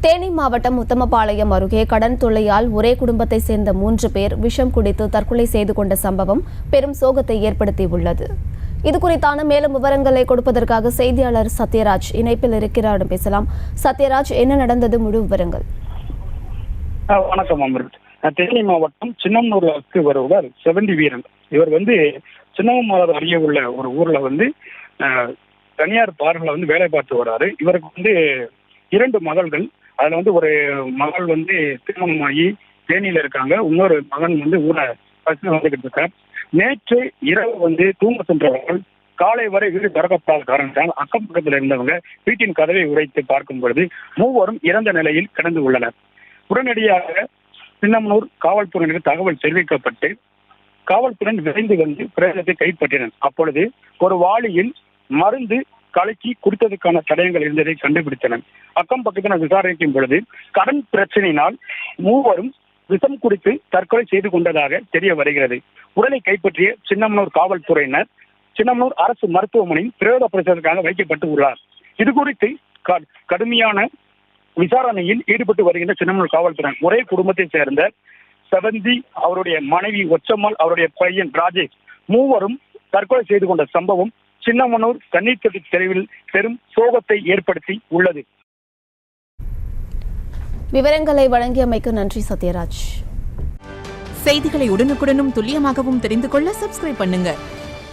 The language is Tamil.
தேனி மாவட்டம் உத்தமபாளையம் அருகே கடன் தொல்லையால் ஒரே குடும்பத்தை சேர்ந்த 3 பேர் விஷம் குடித்து தற்கொலை செய்து கொண்ட சம்பவம் பெரும் சோகத்தை ஏற்படுத்தியுள்ளது. இதுகுறித்தான மேலும் விவரங்களை கொடுப்பதற்காக செய்தியாளர் சத்யராஜ் இணைப்பில் இருக்கிறார். பேசலாம். சத்யராஜ், என்ன நடந்தது? முழு விவரங்கள். வணக்கம் அமிர்த். தேனி மாவட்டம் சின்னமனூருக்கு வருவார் செவந்தி வீரன். இவர் சின்னமனூர் அருகே உள்ள ஒரு ஊர்ல தனியார் பார்ல வேலை பார்த்து வர்றாரு. இவருக்கு 2 மகள்கள். அதுல ஒரு மகள் திருமணமாகி தேனியில இருக்காங்க. இன்னொரு மகன் ஊரை பஸ் வந்துகிட்டு இருக்கார். நேற்று இரவு தூங்க சென்றவர்கள் காலை வரை வீடு திறக்கப்படாத காரணத்தால் அக்கம் பக்கத்தில் இருந்தவங்க வீட்டின் கதவை உடைத்து பார்க்கும் பொழுது 3 இறந்த நிலையில் கிடந்து உள்ளனர். உடனடியாக சின்னமனூர் காவல்துறையினருக்கு தகவல் தெரிவிக்கப்பட்டு காவல்துறையினர் விரைந்து பிரேதத்தை கைப்பற்றினர். அப்பொழுது ஒரு வாளியில் மருந்து கலக்கி குடித்ததுக்கான தடயங்கள் இருந்ததை கண்டுபிடித்தனர். அக்கம் பக்கத்தினர் விசாரிக்கும் பொழுது கடன் பிரச்சனையினால் 3 விஷம் குடித்து தற்கொலை செய்து கொண்டதாக தெரிய வருகிறது. உடலை கைப்பற்றிய சின்னமனூர் காவல்துறையினர் சின்னமனூர் அரசு மருத்துவமனையில் பிரேத பரிசோதனைக்காக வைக்கப்பட்டு உள்ளார். இது குறித்து கடுமையான விசாரணையில் ஈடுபட்டு வருகின்ற சின்னமனூர் காவல்துறை ஒரே குடும்பத்தை சேர்ந்த செவந்தி, அவருடைய மனைவி ஒச்சம்மாள், அவருடைய பையன் ராஜேஷ் 3 தற்கொலை செய்து கொண்ட சம்பவம் சின்னமனூர் தண்ணீர் தொட்டி தெருவில் பெரும் சோகத்தை ஏற்படுத்தி உள்ளது. விவரங்களை வழங்கியமைக்கு நன்றி சத்யராஜ். செய்திகளை உடனுக்குடனும் துல்லியமாகவும் தெரிந்து கொள்ள சப்ஸ்கிரைப் பண்ணுங்க.